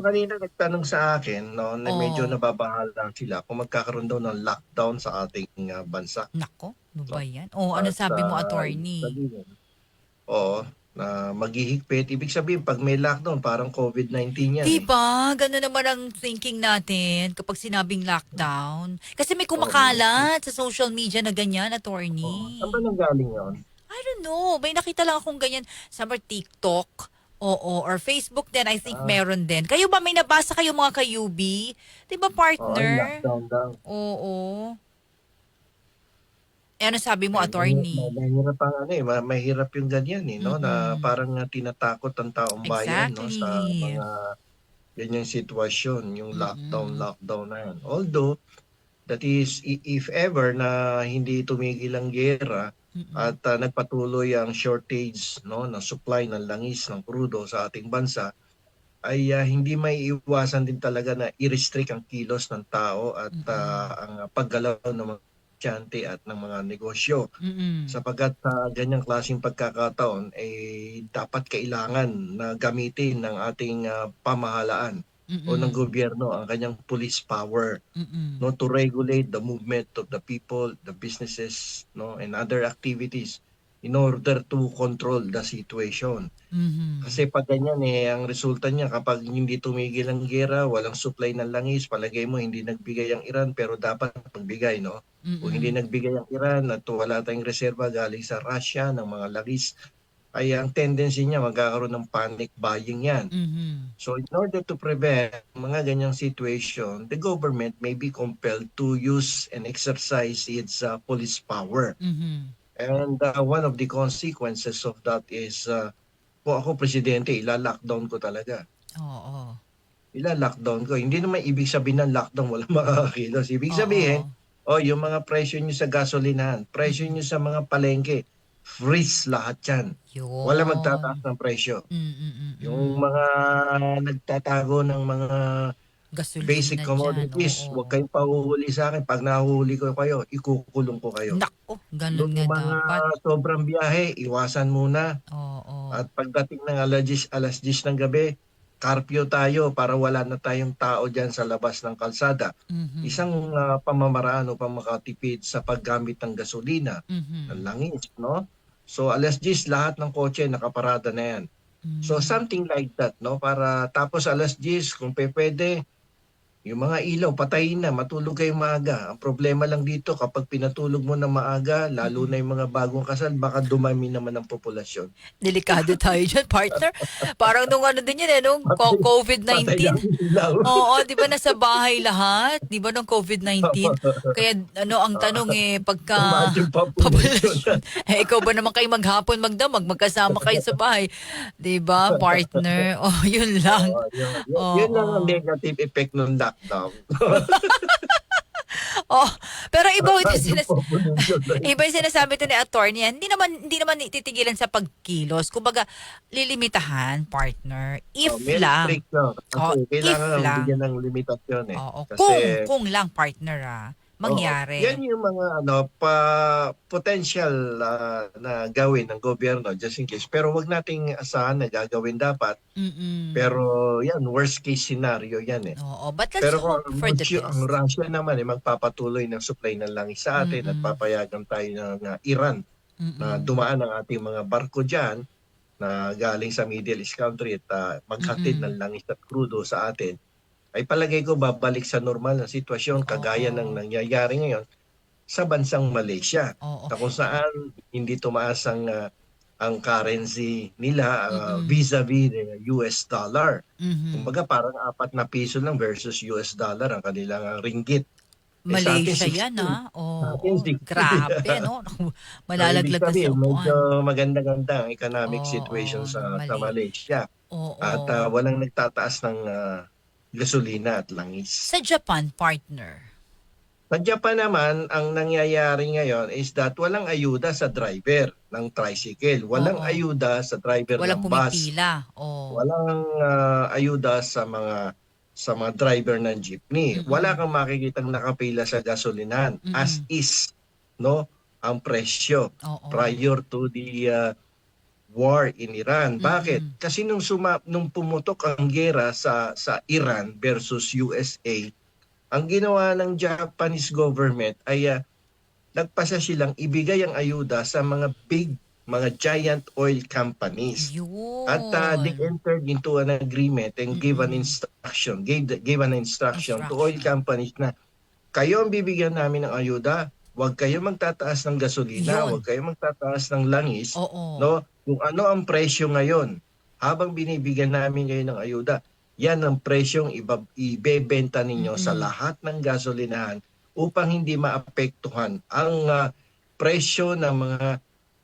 kanina nagtanong sa akin 'no, na medyo Oh, nababahala sila kung magkakaroon daw ng lockdown sa ating, bansa nako, ano ba 'no. 'yan? Oh, ano At, sabi mo, ibig attorney? sabihin oo, na maghihigpit. Ibig sabihin 'pag may lockdown parang COVID-19 'yan, 'Di eh. ba, gano'n naman ang thinking natin kapag sinabing lockdown. Kasi may Oo, kumakalat sa social media na ganyan, oo. Saan ba attorney. nanggaling 'yun? I don't know, may nakita lang akong ganyan sa TikTok, oo, or Facebook din, I think Ah, meron din. Kayo ba, may nabasa kayo mga kayubi? 'Di ba, oo, yung partner? lockdown daw. Oo. Eh, ano sabi mo, Eh, attorney? mahirap ang ano, eh, mahirap yung ganyan, eh, 'no, na Mm. parang, tinatakot ang taong bayan 'no, sa Exactly. mga ganyang sitwasyon, yung Mm. lockdown na yan. Although, that is if ever na hindi tumigil ang giyera Mm. at, nagpatuloy ang shortage 'no, ng supply ng langis, ng krudo sa ating bansa, ay, hindi maiiwasan din talaga na i-restrict ang kilos ng tao at, Mm. ang paggalaw ng mga negosyante at ng mga negosyo. Mm. Sapagkat sa ganyang klaseng pagkakataon, dapat kailangan na gamitin ng ating, pamahalaan o ng Mm. gobyerno ang kanyang police power Mm. 'no, to regulate the movement of the people, the businesses 'no, and other activities in order to control the situation. Kasi Mhm. 'pag ganyan, ang resulta niya kapag hindi tumigil ang giyera, walang supply ng langis, palagay mo hindi nagbigay ang Iran pero dapat magbigay 'no. Kung hindi Mm. nagbigay ang Iran at wala tayong reserba galing sa Russia ng mga langis, ay ang tendency niya magkakaroon ng panic buying 'yan. Mhm. So in order to prevent mga ganyang situation, the government may be compelled to use and exercise its, police power. Mhm. And, one of the consequences of that is, kung ako presidente ila-lockdown ko talaga. Oo. Ila-lockdown ko. Hindi naman ibig sabihin ng lockdown walang makakakilos. Ibig sabihin, Oo. yung mga presyo niyo sa gasolinahan, presyo Mm. niyo sa mga palengke, freeze lahat 'yan. Walang magtataas Yun. ng presyo. Yung Mm. mga nagtatago ng mga basic Gasolina diyan, commodities, oo. huwag kayong pahuhuli sa'kin. 'Pag nahuhuli ko kayo, ikukulong ko kayo. Naku, gano'n Yung nga mga dapat. sobrang biyahe, iwasan muna. Oo. At pagdating ng 10:00 ng gabi, curfew tayo para wala na tayong tao diyan sa labas ng kalsada. Mhm. Isang, pamamaraan upang makatipid sa paggamit ng gasolina, ng Mhm. langis 'no. So 10:00 lahat ng kotse nakaparada na 'yan. So Hmm. something like that 'no, para tapos 10:00 kung pupuwede yung mga ilaw patayin na, matulog kayong maaga. Ang problema lang dito kapag pinatulog mo na maaga, lalo na Mm. yung mga bagong kasal, baka dumami naman ang populasyon. Delikado tayo diyan, partner. Parang nung ano din 'yun, eh, nung Patay patay COVID-19. ang ilaw. Oo, 'di ba nasa bahay lahat, 'di ba nung COVID-19? Kaya ano ang tanong, eh, pagka Tumaas yung populasyon. populasyon, eh, ikaw ba naman kayo maghapon magdamag, magkasama kayo sa bahay, 'di ba, partner? Oh, 'yun lang. Oo, yun lang ang Oo. negative effect ng lockdown. Oh, pero iba ito Yung populasyon na yun. iba yung sinasabi ito ni attorney, hindi naman titigilan sa pagkilos. Kumbaga, lilimitahan, partner, if May lang. restriction kasi Oh, if kailangan bigyan lang. ng limitasyon, eh. Oo, Kasi kung lang partner, oo, yan mangyari. yung mga potential, na gawin ng gobyerno just in case. Pero wag nating asahan na gagawin dapat. Mm. Pero yan, worst case scenario yan, eh. Oo, but let's Pero kung hope for the ang best. Russia naman, magpapatuloy ng supply ng langis sa atin at Mm. papayagan tayo ng, Iran na Mm. dumaan ang ating mga barko diyan na galing sa Middle East country at, maghatid ng Mm. langis at krudo sa atin, ay palagay ko babalik sa normal na sitwasyon kagaya ng Oo. nangyayari ngayon sa bansang Malaysia, Oo. na kung saan hindi tumaas ang currency nila, Mm. vis-a-vis the US dollar. Mhm. Kumbaga parang 4 na piso lang versus US dollar ang kanilang, ringgit. Sa atin Malaysia 'yan, 16, sa atin oo. 16. Grabe 'no, naku, So ibig malalaglag ka sa sabihin medyo upuan. maganda-ganda ang economic situation Oo, ng sa Malaysia at, oo. walang nagtataas ng, gasolina at langis. Sa Japan, partner. Sa Japan naman, ang nangyayari ngayon is that walang ayuda sa driver ng tricycle, walang Oo, ayuda sa driver ng walang bus, pumipila, oh. walang, ayuda sa mga driver ng jeepney. Wala Mm. kang makikitang nakapila sa gasolinahan, as Mm. is 'no, ang presyo Oo. prior to the, war in Iran. Mm-mm. Bakit? Kasi nung pumutok ang giyera sa Iran versus USA, ang ginawa ng Japanese government ay nagpasa silang ibigay ang ayuda sa mga giant oil companies. At they Yun. entered into an agreement and Mm-mm. gave an instruction to oil Instruction. companies na kayo ang bibigyan namin ng ayuda, huwag kayo magtataas ng gasolina, huwag Yun. kayo magtataas ng langis, Oo. no? Kung ano ang presyo ngayon, habang binibigyan namin kayo ng ayuda, yan ang presyong ibebenta ninyo sa Mm-mm. lahat ng gasolinahan upang hindi maapektuhan ang presyo ng mga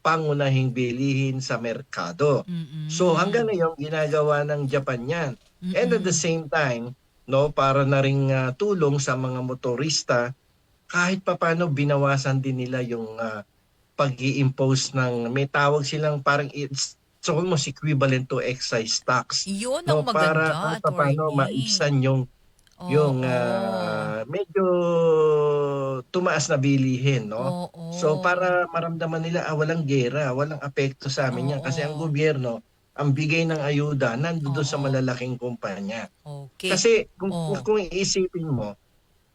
pangunahing bilihin sa merkado. So hanggang Mm-mm. ngayon ginagawa ng Japan yan. And at the Mm-mm. same time, no, para na ring tulong sa mga motorista, kahit papaano binawasan din nila yung pag-i-impose ng, may tawag silang parang it's almost equivalent to excise tax, Yun ang no, para maganda, kahit papaano attorney. maibsan yung Oo. medyo tumaas na bilihin, no? So Oo. para maramdaman nila walang gera, walang apekto sa amin yan kasi ang Oo. gobyerno ang bigay ng ayuda nandoon sa Oo. malalaking kumpanya. Okay. Kasi kung Oh. kung iisipin mo,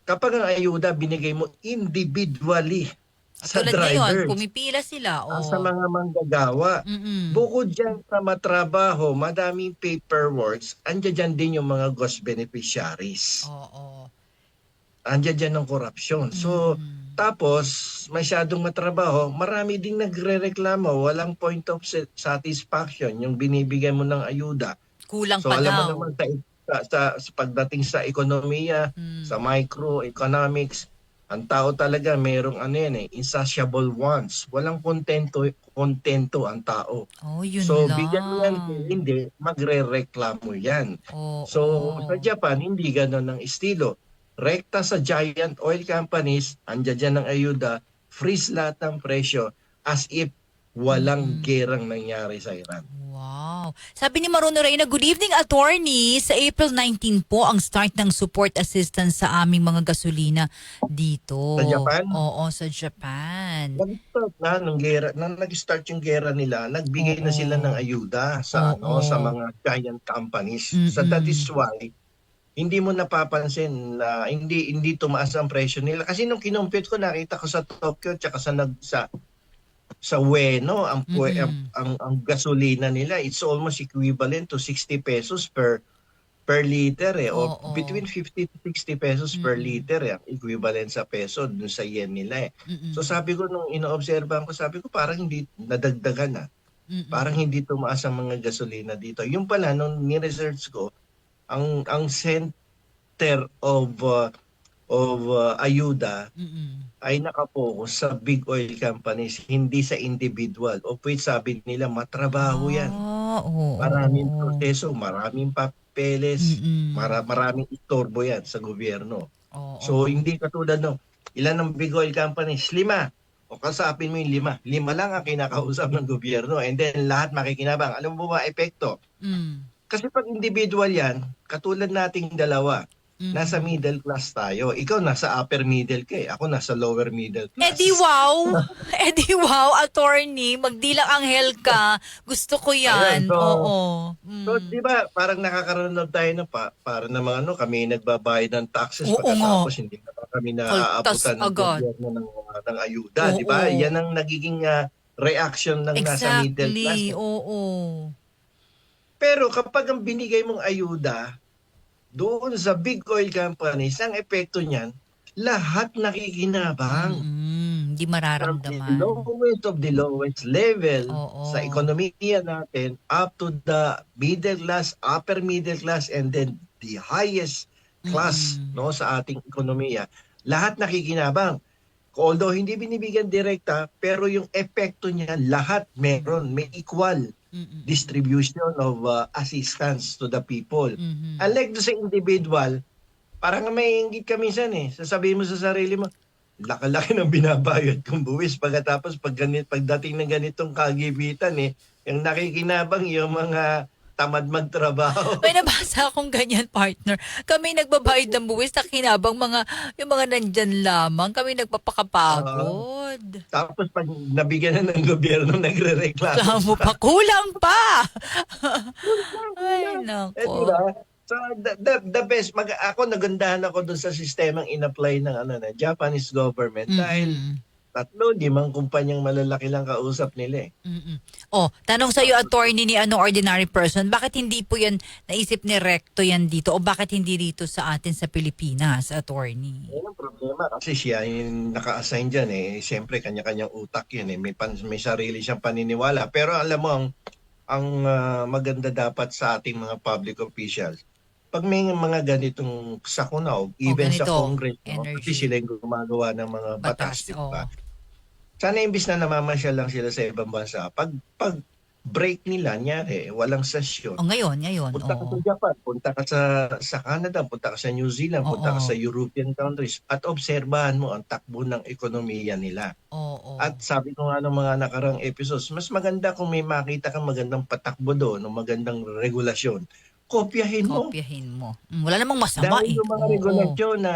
kapag ang ayuda binigay mo individually sa Tulad ngayon, drivers, pumipila sila. sa Oh. mga manggagawa, Mm-mm. bukod dyan sa matrabaho, madaming paperworks, andyan dyan din yung mga ghost beneficiaries. Oo. Andyan dyan ng korupsyon. So, Mm. tapos, masyadong matrabaho, marami ding nagre-reklamo, walang point of satisfaction yung binibigay mo ng ayuda. Kulang So, pa alam mo daw. naman sa pagdating sa ekonomiya, sa Mm. microeconomics, ang tao talaga merong insatiable wants. Walang kontento ang tao. Oh, yun So, bigyan mo yan, kung lang. hindi, magre-reklamo yan. So, sa Oo. Japan, hindi gano'n ang estilo. Rekta sa giant oil companies, andyan dyan ng ayuda, freeze lahat ng presyo as if walang Mm-mm. gerang nangyari sa Iran. Wow. Sabi ni Maruno Reyna, good evening, attorney. Sa April 19 po ang start ng support assistance sa aming mga gasolina dito. Sa Japan, Oo, sa Japan. nag-start na nung gera, nang nag-start yung gera nila, nagbigay na sila ng Oo. ayuda sa Oo. mga giant companies. So that is Mm-mm. why hindi mo napapansin na hindi tumaas ang presyo nila kasi nung kinumpute ko nakita ko sa Tokyo tsaka sa Ueno Mm-mm. ang gasolina nila it's almost equivalent to 60 pesos per liter o Oo. between 50 to 60 pesos per Mm-mm. liter ang equivalent sa peso dun sa yen nila. So Mm-mm. sabi ko nung inoobserbahan ko, sabi ko parang hindi nadagdagan na. Parang Mm-mm. hindi tumaas ang mga gasolina dito. Yung pala nung ni-research ko, ang center of ayuda Mm-mm. ay nakapokus sa big oil companies, hindi sa individual. O which sabi nila matrabaho yan. Ah, oo, Maraming oo. proseso, maraming papeles, Mm-mm. maraming istorbo yan sa gobyerno. So Oo. hindi katulad no, ilan ang big oil companies? 5. O kasapin mo yung 5. 5 lang ang kinakausap ng gobyerno and then lahat makikinabang. Alam mo ba epekto? Mm. Kasi pag individual yan, katulad nating dalawa, nasa Mm-mm. middle class tayo. Ikaw nasa upper middle ka eh. Ako nasa lower middle Eh di class. wow! Eh di wow, attorney. Magdilang anghel ka. Gusto ko Ayun, yan. so Oo. So, Mm. di ba, parang nakakaroon tayo na para naman kami nagbabayad ng taxes Oo nga. pagkatapos hindi na kami Kaltas naaabutan ng agad. gobyerno ng ayuda, di ba? Yan Oo. ang nagiging reaction ng nasa middle class. Exactly. Oo. Pero kapag ang binigay mong ayuda doon sa big oil companies, ang epekto niyan, lahat nakikinabang. Mm-mm. Di From the mararamdaman. lowest of the lowest level sa Oo. ekonomiya natin up to the middle class, upper middle class, and then the highest class Mm-mm. no sa ating ekonomiya. Lahat nakikinabang. Although hindi binibigyan direkta, pero yung epekto niya lahat meron, may equal Mm-mm. distribution of assistance to the people. Mm-mm. Unlike do sa individual, parang may inggit ka minsan eh. Sasabihin mo sa sarili mo, laki-laki ng binabayad kong buwis. Pagkatapos pagdating ng ganitong kagibitan yung nakikinabang yung mga tamad magtrabaho. May nabasa akong ganyan, partner. Kami nagbabayad ng buwis na kinabang yung mga nandyan lamang. Kami nagpapakapagod. Tapos pag nabigyan na ng gobyerno, nagre-reklamo. Reklamo pa. Kulang pa! Ay, Eh, nako. diba? So, the best, ako nagandahan ako dun sa sistemang in-apply ng Japanese government dahil Mm-mm. 5 kumpanyang malalaki lang kausap nila eh. Mm-mm. Oh, tanong sa iyo, attorney, ni ordinary person, bakit hindi po yan naisip ni Recto yan dito o bakit hindi dito sa atin sa Pilipinas, attorney? Yan ang problema kasi siya yung naka-assign dyan eh. Siyempre, kanya-kanyang utak yun eh. May sarili siyang paniniwala. Pero alam mo, ang maganda dapat sa ating mga public officials, pag may mga ganitong sakuna, even sa ganito, Congress, energy. kasi sila yung gumagawa ng mga batas, di ba? oo. Sana imbis na namamasyal lang sila sa ibang bansa, pag break nila, nyari, walang session. Oh, ngayon, Punta ka sa oo. Japan, punta ka sa Canada, punta ka sa New Zealand, punta ka Oo. sa European countries at obserbahan mo ang takbo ng ekonomiya nila. Oo. At sabi ko nga ng mga nakarang episodes, mas maganda kung may makita kang magandang patakbo doon, ng magandang regulasyon. Kopyahin mo. Kopyahin mo. Wala namang masama Dahil eh. yung mga Oo. regulasyon na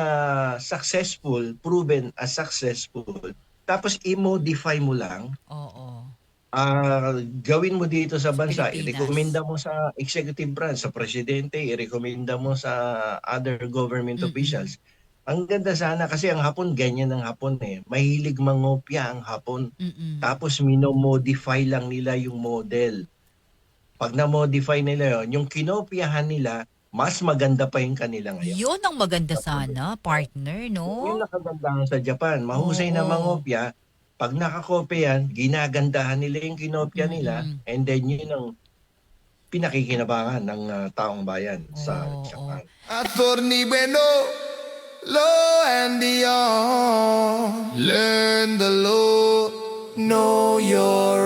successful, proven as successful, tapos i-modify mo lang, Oo. gawin mo dito sa bansa, Pilipinas. i-recommenda mo sa executive branch, sa presidente, i-recommenda mo sa other government Mm-mm. officials. Ang ganda sana kasi ang Hapon, ganyan ang Hapon eh. Mahilig mangopya ang Hapon. Mm-mm. Tapos minomodify lang nila yung model. Pag na-modify nila yon, yung kinopyahan nila, mas maganda pa yung kanila ngayon. Yun ang maganda sana, partner, no? Yung nakagandahan sa Japan, mahusay na Oo. mangopya. Pag nakakopya yan, ginagandahan nila yung kinopya nila, Mm-mm. and then yun ang pinakikinabangan ng taong bayan sa Oo. Japan. Attorney Bueno, law and beyond. Learn the law, know your